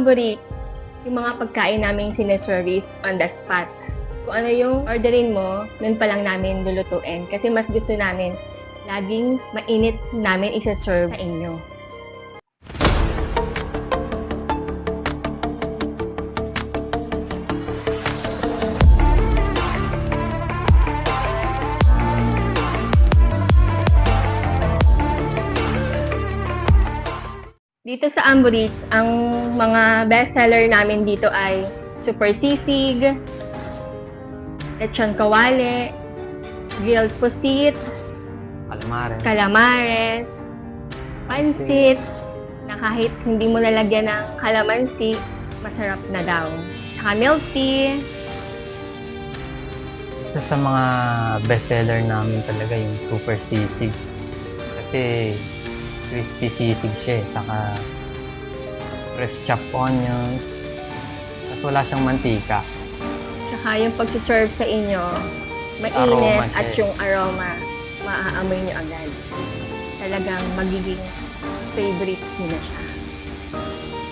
Amborit, yung mga pagkain namin sineservice on the spot. Kung ano yung orderin mo, nun pa lang namin lulutuin. Kasi mas gusto namin laging mainit namin isa-serve sa inyo. Dito sa Amborit, ang mga bestseller namin dito ay Super Sisig, Lechon Kawale, Grilled Pusit, Calamares, Pansit, na kahit hindi mo nalagyan ng kalamansi, masarap na daw. Tsaka milk tea. Isa sa mga bestseller namin talaga yung Super Sisig. Kasi crispy sisig siya, saka fresh chopped onions, tapos wala siyang mantika. Tsaka yung pagsiserve sa inyo, mainit at yung aroma, maaamoy nyo agad. Talagang magiging favorite nyo na siya.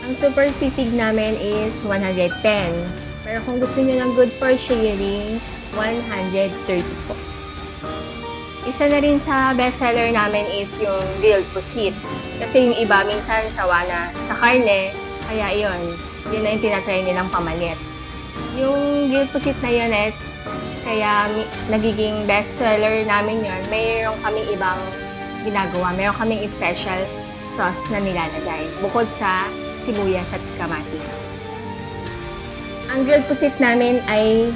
Ang super sisig namin is 110. Pero kung gusto nyo ng good for sharing, 130 po. Isa na rin sa bestseller namin is yung grilled pusit. Kasi yung iba minsan sawa na sa karne, kaya yun na yung tinatry nilang pamalit. Yung grilled pusit na yun kaya nagiging bestseller namin yun, mayroon kaming ibang ginagawa. Mayroon kaming special sauce na nilalagay, bukod sa sibuyas at kamatis. Ang grilled pusit namin ay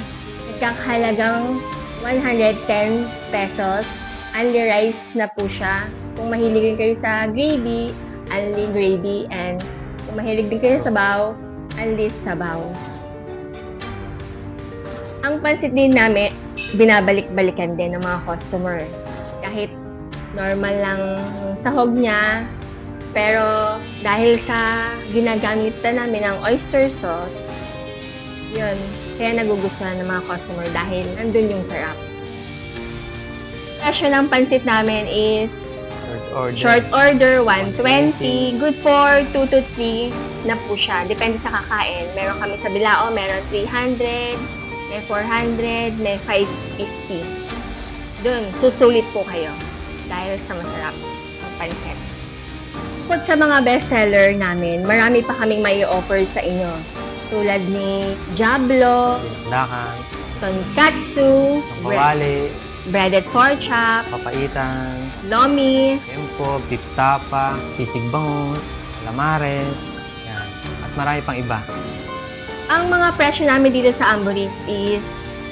nagkakahalagang 110 pesos. Only rice na po siya. Kung mahilig din kayo sa gravy, only gravy. And kung mahilig din kayo sa sabaw, only sabaw. Ang pansit din namin, binabalik-balikan din ng mga customer. Kahit normal lang sahog niya, pero dahil sa ginagamitan namin ng oyster sauce, yun, kaya nagugustuhan ng mga customer dahil nandun yung sarap. Presyo ng pansit namin is short order 120, good for 2 to 3 na po siya. Depende sa kakain. Meron kami sa Bilao, meron 300, may 400, may 550. Dun, susulit po kayo dahil sa masarap ang pansit. Bukod sa mga bestseller namin, marami pa kaming may offer sa inyo. Tulad ni Jablo, Tonkatsu, Kawale, breaded pork chop, papaitan, lomi, tempo, beef tapa, sisig bangus, calamares, yan. At marami pang iba. Ang mga presyo namin dito sa Amborit is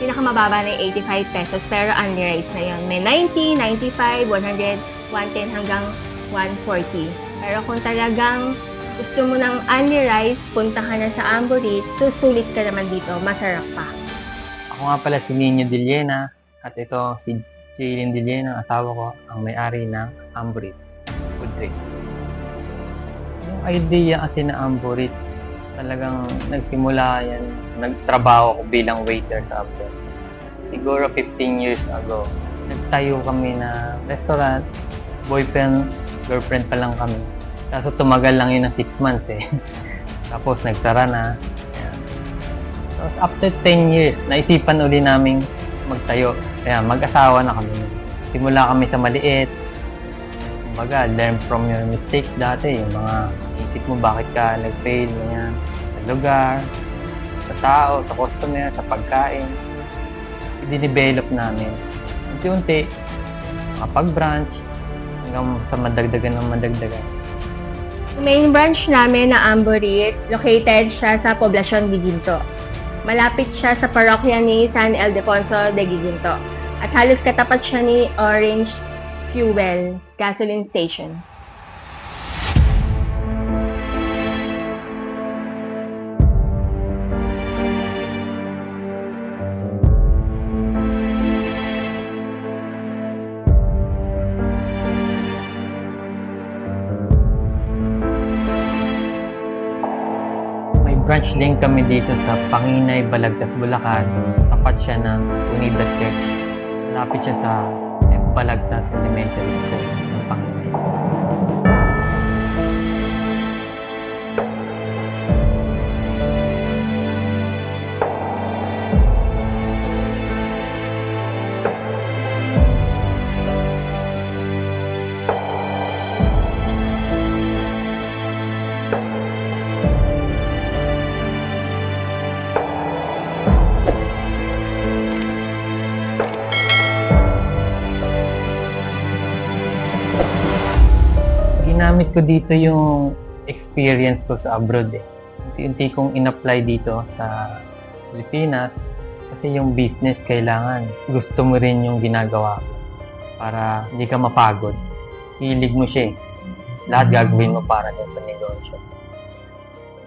pinakamababa na 85 pesos pero only rice na yun. May 90, 95, 100, 110 hanggang 140. Pero kung talagang gusto mo ng only rice, punta ka na sa Amborit, susulit ka naman dito, masarap pa. Ako nga pala si Nino Dillena. At ito, si Jaylin Dillena, ang asawa ko, ang may-ari ng Amborit Food Trade. Yung idea kasi na Amborit, talagang nagsimula yan, nagtrabaho ko bilang waiter sa abroad. Siguro 15 years ago, nagtayo kami na restaurant, boyfriend, girlfriend pa lang kami. Kaso tumagal lang yun ng 6 months eh. Tapos nagtara na. Ayan. Tapos after 10 years, naisipan uli naming magtayo. Kaya mag-asawa na kami. Simula kami sa maliit. Kumbaga, learn from your mistakes dati. Yung mga isip mo bakit ka nag-fail, ganyan. Sa lugar, sa tao, sa customer, sa pagkain. I-develop namin. Unti-unti, makapag-branch, hanggang sa madagdagan ng madagdagan. Main branch namin na Amborit, located siya sa Poblacion Giginto. Malapit siya sa parokya ni San Ildefonso de Giginto. At halos katapat siya ni Orange Fuel Gasoline Station. Branch din kami dito sa Panginay, Balagtas, Bulacan. Tapat siya ng Unidad Church. Malapit siya sa Balagtas Elementary School ng Panginay. Ginamit ko dito yung experience ko sa abroad eh. Unti-unti kong in-apply dito sa Pilipinas kasi yung business kailangan gusto mo rin yung ginagawa mo para hindi ka mapagod. Hilig mo siya eh. Lahat gagawin mo para dun sa negosyo.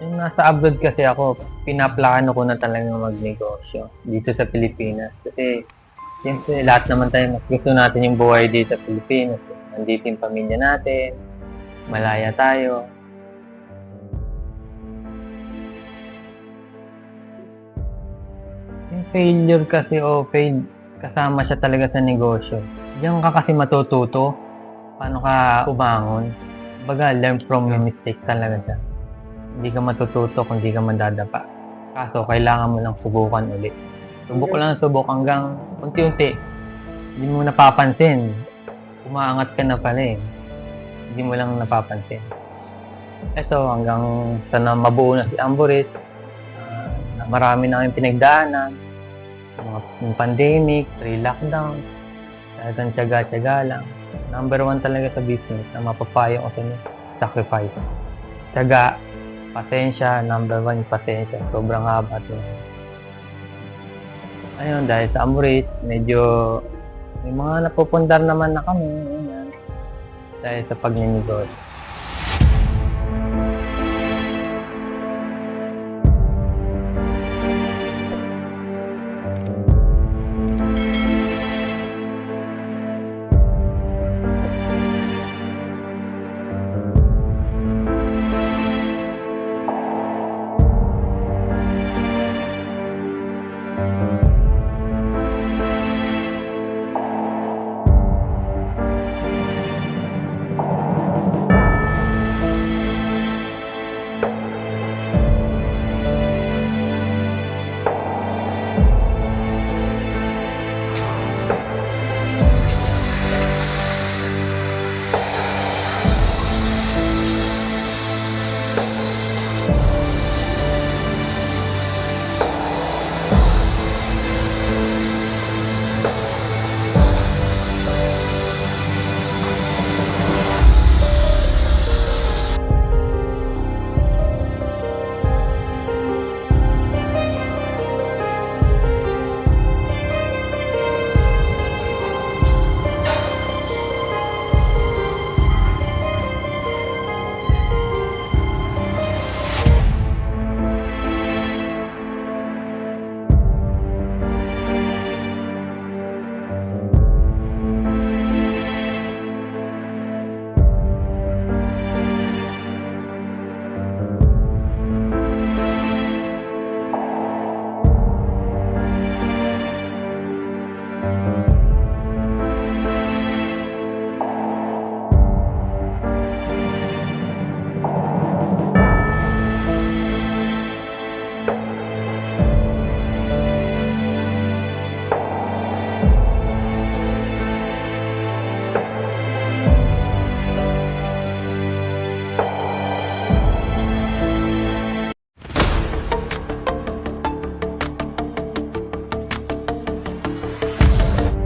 Yung nasa abroad kasi ako, pinaplano ko na talagang magnegosyo dito sa Pilipinas. Kasi siyempre lahat naman tayo mas gusto natin yung buhay dito sa Pilipinas. Nandito yung pamilya natin, malaya tayo. Yung failure kasi o fail, kasama siya talaga sa negosyo. Diyan ka kasi matututo paano ka umangon. Baga, learn from your mistake talaga siya. Hindi ka matututo kung hindi ka mandadapa. Kaso, kailangan mo lang subukan ulit. Subok lang subok hanggang unti-unti. Hindi mo napapansin. Umaangat ka na pala eh. Hindi mo lang napapansin. Ito, hanggang sa na mabuo na si Amborit, marami na kayong pinagdaanan. Yung pandemic, 3 lockdown. Talagang tiyaga-tiyaga lang. Number 1 talaga sa business na mapapayo ko sa inyo, sacrifice. Tiyaga, pasensya, number 1 yung pasensya. Sobrang haba ito. Ayun, dahil sa Amborit, medyo may mga napupundar naman na kami. Ayan, dahil sa pagninegosyo.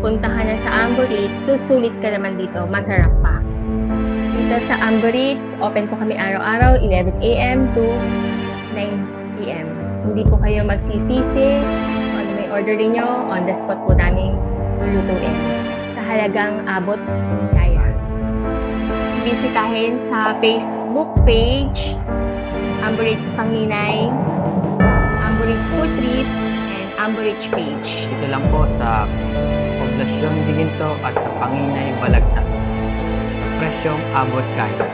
Punta ka na sa Amborit, susulit ka naman dito, masarap pa. Dito sa Amborit, open po kami araw-araw, 11 a.m. to 9 p.m. Hindi po kayo magsisisi, kung ano may order nyo, on the spot po namin lulutuin. Sa halagang abot kaya. Bisitahin sa Facebook page, Amborit Panginay, Amborit Food Trip, and Amborit page. Ito lang po sa Poblasyon Giginto at sa Panginay, Balagta. Sa presyong abot kaya.